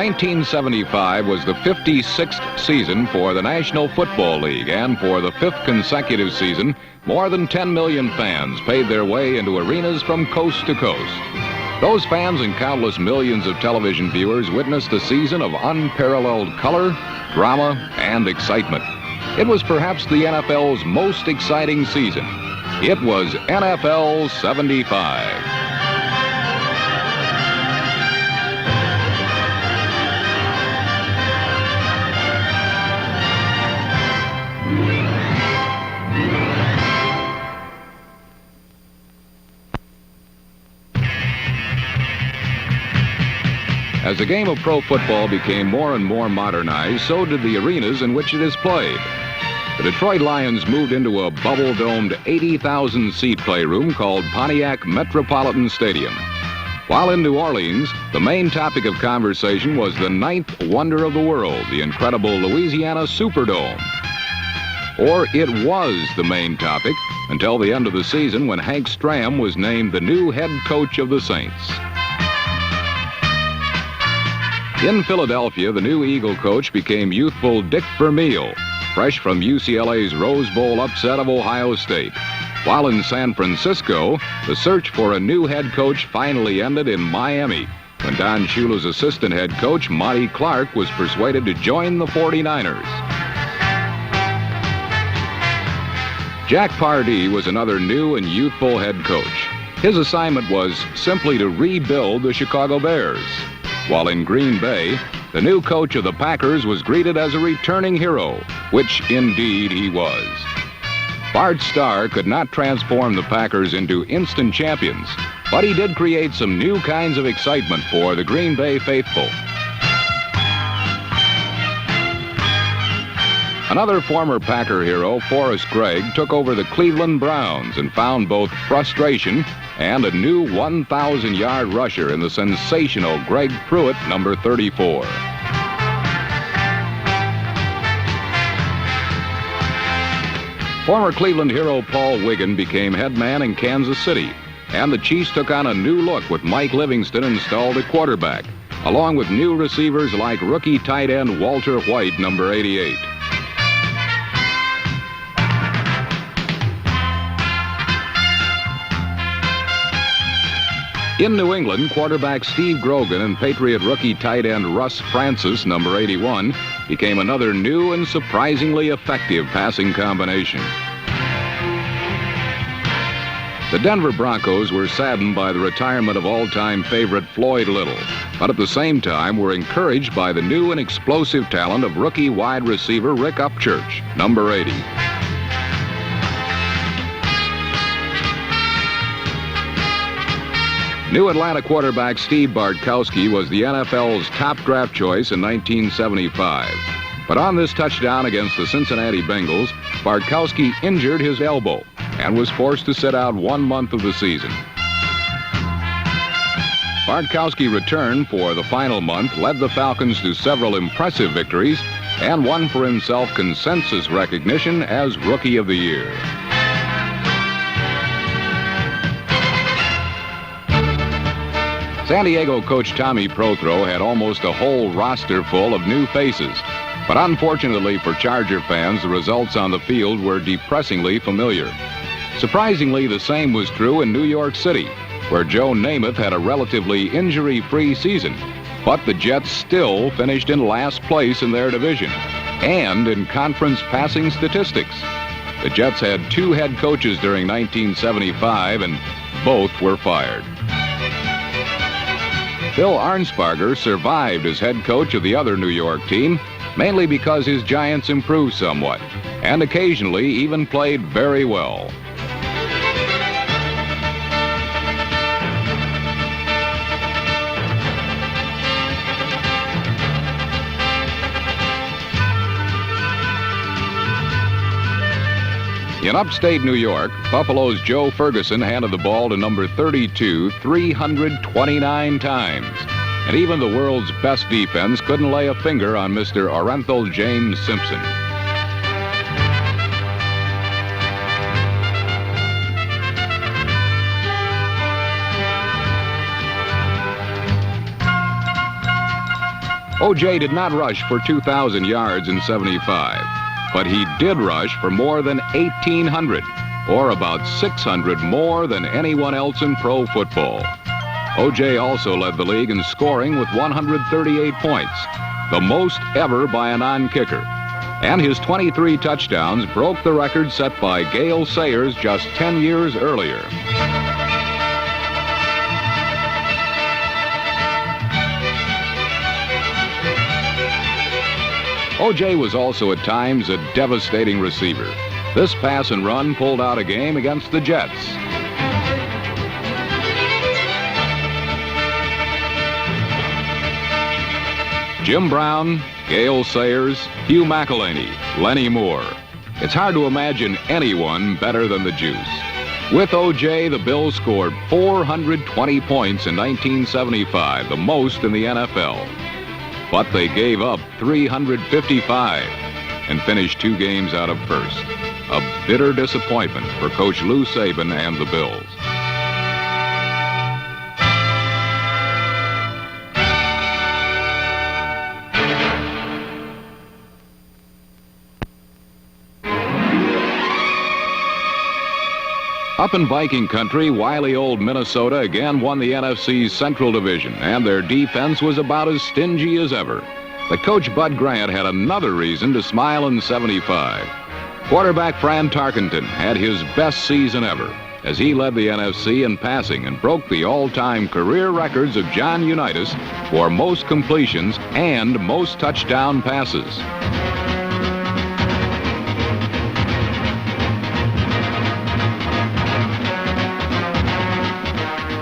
1975 was the 56th season for the National Football League, and for the 5th consecutive season, more than 10 million fans paid their way into arenas from coast to coast. Those fans and countless millions of television viewers witnessed a season of unparalleled color, drama, and excitement. It was perhaps the NFL's most exciting season. It was NFL 75. As the game of pro football became more and more modernized, so did the arenas in which it is played. The Detroit Lions moved into a bubble-domed 80,000-seat playroom called Pontiac Metropolitan Stadium. While in New Orleans, the main topic of conversation was the ninth wonder of the world, the incredible Louisiana Superdome. Or it was the main topic until the end of the season, when Hank Stram was named the new head coach of the Saints. In Philadelphia, the new Eagle coach became youthful Dick Vermeil, fresh from UCLA's Rose Bowl upset of Ohio State. While in San Francisco, the search for a new head coach finally ended in Miami, when Don Shula's assistant head coach, Monty Clark, was persuaded to join the 49ers. Jack Pardee was another new and youthful head coach. His assignment was simply to rebuild the Chicago Bears. While in Green Bay, the new coach of the Packers was greeted as a returning hero, which indeed he was. Bart Starr could not transform the Packers into instant champions, but he did create some new kinds of excitement for the Green Bay faithful. Another former Packer hero, Forrest Gregg, took over the Cleveland Browns and found both frustration and a new 1,000-yard rusher in the sensational Greg Pruitt, number 34. Former Cleveland hero Paul Wiggin became head man in Kansas City, and the Chiefs took on a new look with Mike Livingston installed at quarterback, along with new receivers like rookie tight end Walter White, number 88. In New England, quarterback Steve Grogan and Patriot rookie tight end Russ Francis, number 81, became another new and surprisingly effective passing combination. The Denver Broncos were saddened by the retirement of all-time favorite Floyd Little, but at the same time were encouraged by the new and explosive talent of rookie wide receiver Rick Upchurch, number 80. New Atlanta quarterback Steve Bartkowski was the NFL's top draft choice in 1975. But on this touchdown against the Cincinnati Bengals, Bartkowski injured his elbow and was forced to sit out 1 month of the season. Bartkowski returned for the final month, led the Falcons to several impressive victories, and won for himself consensus recognition as Rookie of the Year. San Diego coach Tommy Prothro had almost a whole roster full of new faces. But unfortunately for Charger fans, the results on the field were depressingly familiar. Surprisingly, the same was true in New York City, where Joe Namath had a relatively injury-free season. But the Jets still finished in last place in their division and in conference passing statistics. The Jets had 2 head coaches during 1975, and both were fired. Bill Arnsparger survived as head coach of the other New York team, mainly because his Giants improved somewhat, and occasionally even played very well. In upstate New York, Buffalo's Joe Ferguson handed the ball to number 32 329 times. And even the world's best defense couldn't lay a finger on Mr. Orenthal James Simpson. O.J. did not rush for 2,000 yards in '75, but he did rush for more than 1,800, or about 600 more than anyone else in pro football. O.J. also led the league in scoring with 138 points, the most ever by a non-kicker. And his 23 touchdowns broke the record set by Gale Sayers just 10 years earlier. O.J. was also at times a devastating receiver. This pass and run pulled out a game against the Jets. Jim Brown, Gale Sayers, Hugh McElhaney, Lenny Moore. It's hard to imagine anyone better than the Juice. With O.J., the Bills scored 420 points in 1975, the most in the NFL. But they gave up 355 and finished 2 games out of first. A bitter disappointment for Coach Lou Saban and the Bills. Up in Viking country, wily old Minnesota again won the NFC's Central Division, and their defense was about as stingy as ever. But Coach Bud Grant had another reason to smile in '75. Quarterback Fran Tarkenton had his best season ever as he led the NFC in passing and broke the all-time career records of John Unitas for most completions and most touchdown passes.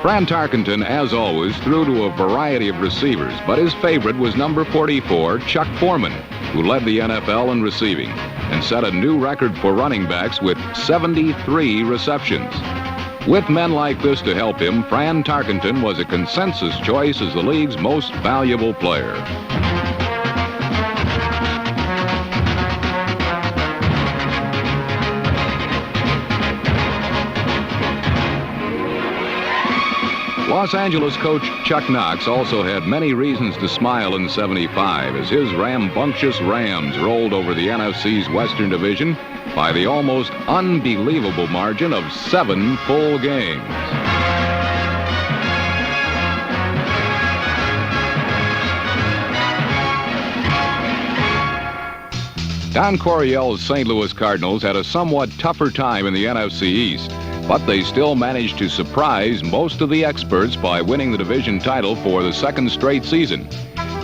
Fran Tarkenton, as always, threw to a variety of receivers, but his favorite was number 44, Chuck Foreman, who led the NFL in receiving and set a new record for running backs with 73 receptions. With men like this to help him, Fran Tarkenton was a consensus choice as the league's most valuable player. Los Angeles coach Chuck Knox also had many reasons to smile in '75 as his rambunctious Rams rolled over the NFC's Western Division by the almost unbelievable margin of 7 full games. Don Coryell's St. Louis Cardinals had a somewhat tougher time in the NFC East, but they still managed to surprise most of the experts by winning the division title for the 2nd straight season.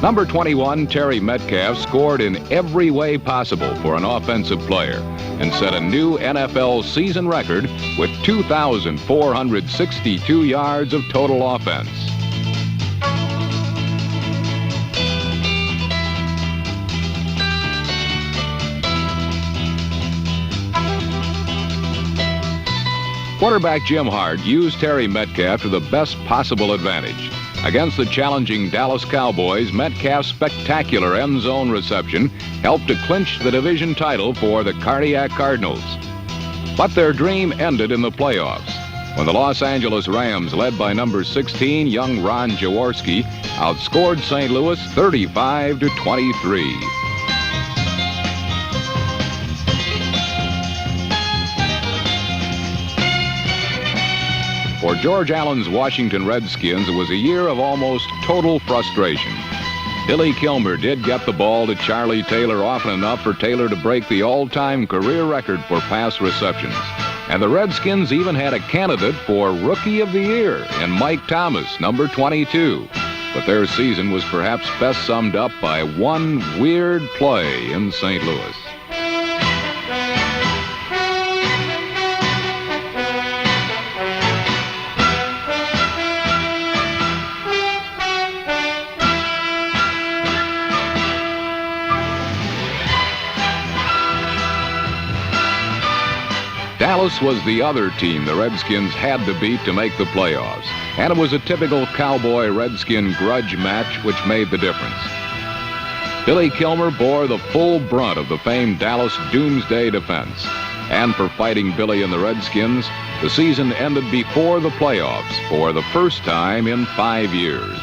Number 21, Terry Metcalf, scored in every way possible for an offensive player and set a new NFL season record with 2,462 yards of total offense. Quarterback Jim Hart used Terry Metcalf to the best possible advantage. Against the challenging Dallas Cowboys, Metcalf's spectacular end zone reception helped to clinch the division title for the Cardiac Cardinals. But their dream ended in the playoffs when the Los Angeles Rams, led by number 16, young Ron Jaworski, outscored St. Louis 35-23. For George Allen's Washington Redskins, it was a year of almost total frustration. Billy Kilmer did get the ball to Charlie Taylor often enough for Taylor to break the all-time career record for pass receptions. And the Redskins even had a candidate for Rookie of the Year in Mike Thomas, number 22. But their season was perhaps best summed up by one weird play in St. Louis. Dallas was the other team the Redskins had to beat to make the playoffs, and it was a typical Cowboy-Redskin grudge match which made the difference. Billy Kilmer bore the full brunt of the famed Dallas Doomsday defense, and for fighting Billy and the Redskins, the season ended before the playoffs for the first time in 5 years.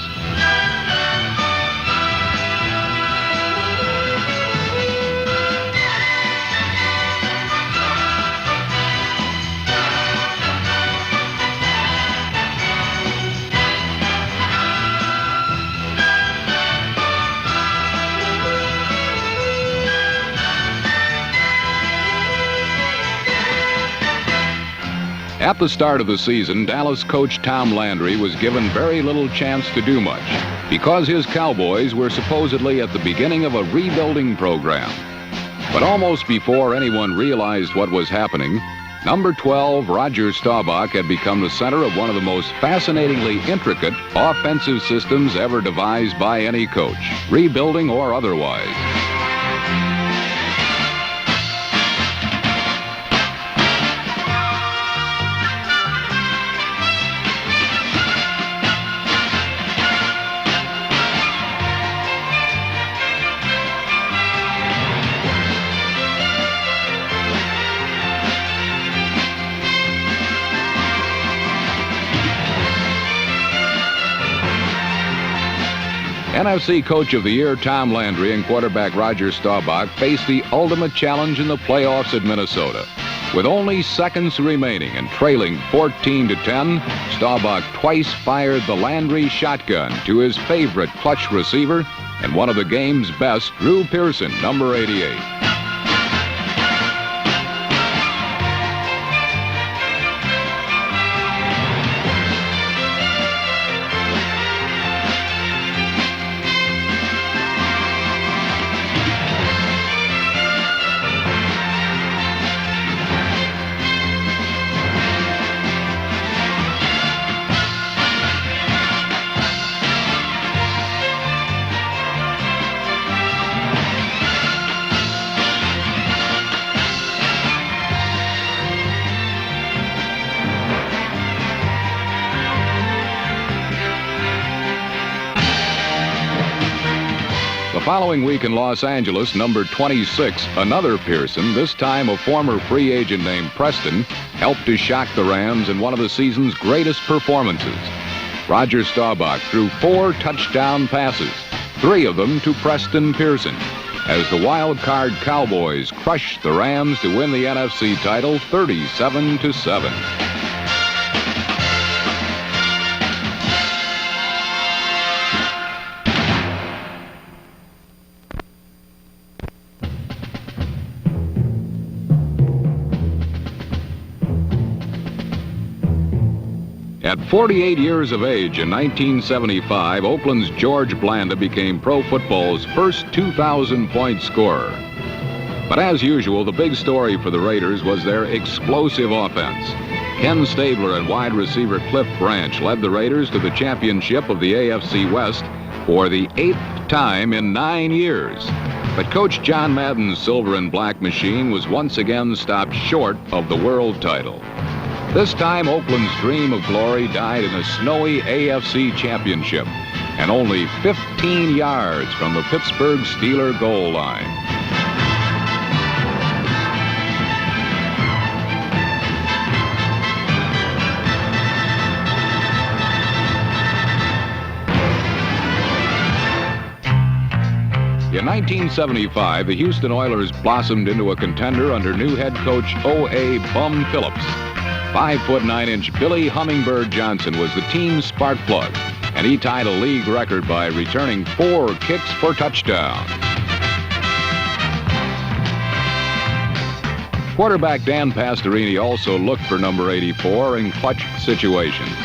At the start of the season, Dallas coach Tom Landry was given very little chance to do much because his Cowboys were supposedly at the beginning of a rebuilding program. But almost before anyone realized what was happening, number 12, Roger Staubach, had become the center of one of the most fascinatingly intricate offensive systems ever devised by any coach, rebuilding or otherwise. NFC Coach of the Year Tom Landry and quarterback Roger Staubach faced the ultimate challenge in the playoffs at Minnesota. With only seconds remaining and trailing 14-10, Staubach twice fired the Landry shotgun to his favorite clutch receiver and one of the game's best, Drew Pearson, number 88. The following week in Los Angeles, number 26, another Pearson, this time a former free agent named Preston, helped to shock the Rams in one of the season's greatest performances. Roger Staubach threw 4 touchdown passes, 3 of them to Preston Pearson, as the wild card Cowboys crushed the Rams to win the NFC title 37-7. At 48 years of age in 1975, Oakland's George Blanda became pro football's first 2,000-point scorer. But as usual, the big story for the Raiders was their explosive offense. Ken Stabler and wide receiver Cliff Branch led the Raiders to the championship of the AFC West for the 8th time in 9 years. But Coach John Madden's silver and black machine was once again stopped short of the world title. This time, Oakland's dream of glory died in a snowy AFC championship and only 15 yards from the Pittsburgh Steelers goal line. In 1975, the Houston Oilers blossomed into a contender under new head coach O.A. Bum Phillips. 5'9" Billy Hummingbird Johnson was the team's spark plug, and he tied a league record by returning 4 kicks for touchdowns. Quarterback Dan Pastorini also looked for number 84 in clutch situations.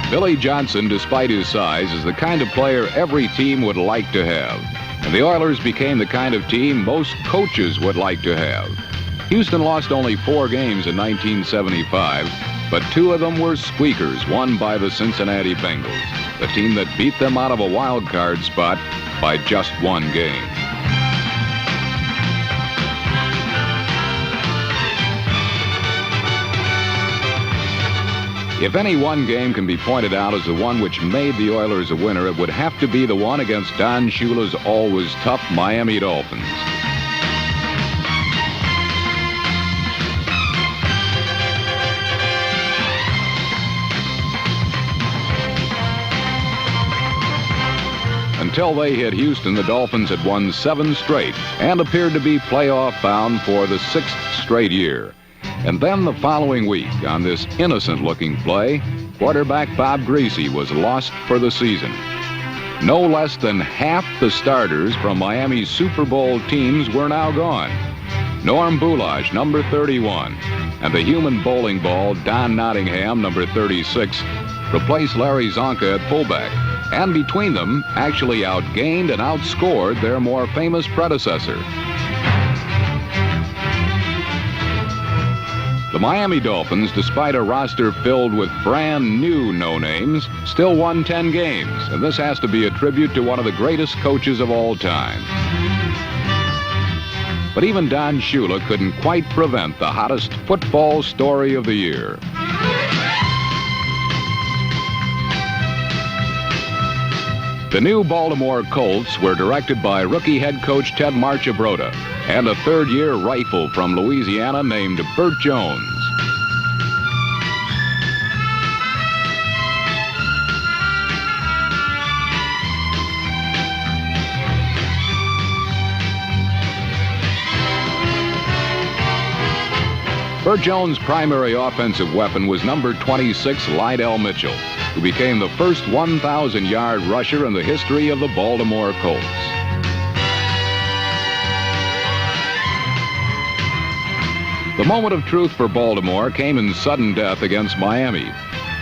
Billy Johnson, despite his size, is the kind of player every team would like to have, and the Oilers became the kind of team most coaches would like to have. Houston lost only 4 games in 1975, but 2 of them were squeakers won by the Cincinnati Bengals, the team that beat them out of a wild card spot by just 1 game. If any one game can be pointed out as the one which made the Oilers a winner, it would have to be the one against Don Shula's always tough Miami Dolphins. Until they hit Houston, the Dolphins had won 7 straight and appeared to be playoff bound for the 6th straight year. And then the following week, on this innocent-looking play, quarterback Bob Greasy was lost for the season. No less than half the starters from Miami's Super Bowl teams were now gone. Norm Boulage, number 31, and the human bowling ball, Don Nottingham, number 36, replaced Larry Zonka at fullback, and between them actually outgained and outscored their more famous predecessor. The Miami Dolphins, despite a roster filled with brand new no-names, still won 10 games, and this has to be a tribute to one of the greatest coaches of all time. But even Don Shula couldn't quite prevent the hottest football story of the year. The new Baltimore Colts were directed by rookie head coach Ted Marchibroda and a third-year rifle from Louisiana named Burt Jones. Burt Jones' primary offensive weapon was number 26, Lydell Mitchell, who became the first 1,000-yard rusher in the history of the Baltimore Colts. The moment of truth for Baltimore came in sudden death against Miami.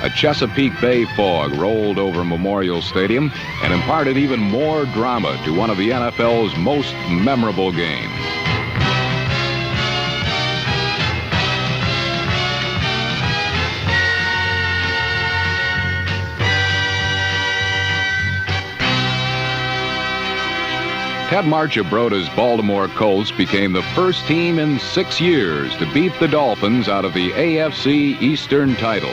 A Chesapeake Bay fog rolled over Memorial Stadium and imparted even more drama to one of the NFL's most memorable games. Ted Marchibroda's Baltimore Colts became the first team in 6 years to beat the Dolphins out of the AFC Eastern title.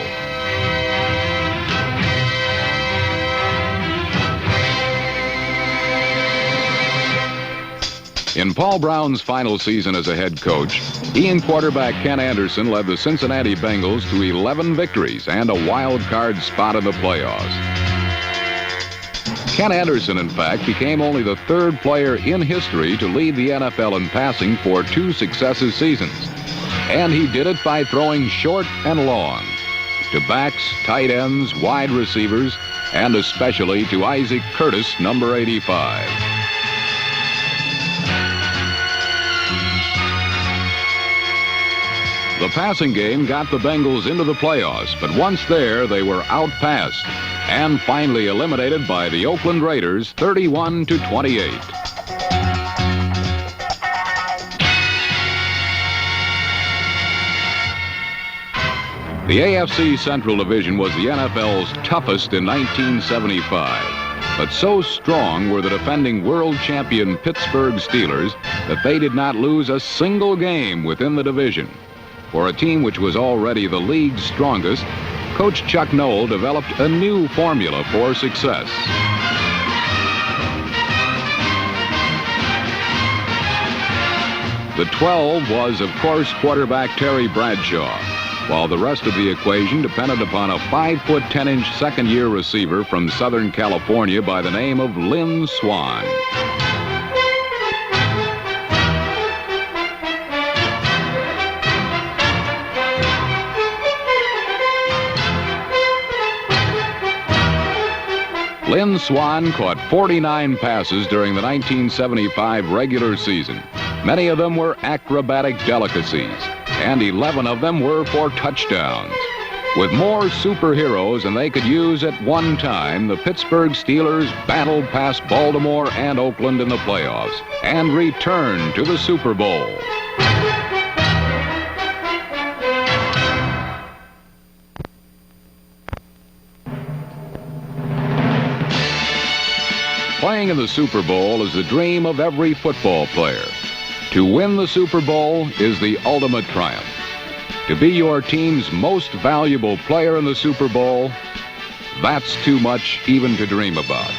In Paul Brown's final season as a head coach, he and quarterback Ken Anderson led the Cincinnati Bengals to 11 victories and a wild card spot in the playoffs. Ken Anderson, in fact, became only the third player in history to lead the NFL in passing for 2 successive seasons. And he did it by throwing short and long to backs, tight ends, wide receivers, and especially to Isaac Curtis, number 85. The passing game got the Bengals into the playoffs, but once there, they were outpassed and finally eliminated by the Oakland Raiders 31-28. The AFC Central Division was the NFL's toughest in 1975, but so strong were the defending world champion Pittsburgh Steelers that they did not lose a single game within the division. For a team which was already the league's strongest, Coach Chuck Noll developed a new formula for success. The 12 was, of course, quarterback Terry Bradshaw, while the rest of the equation depended upon a 5-foot 10-inch second-year receiver from Southern California by the name of Lynn Swann. Lynn Swann caught 49 passes during the 1975 regular season. Many of them were acrobatic delicacies, and 11 of them were for touchdowns. With more superheroes than they could use at one time, the Pittsburgh Steelers battled past Baltimore and Oakland in the playoffs and returned to the Super Bowl. Playing in the Super Bowl is the dream of every football player. To win the Super Bowl is the ultimate triumph. To be your team's most valuable player in the Super Bowl, that's too much even to dream about.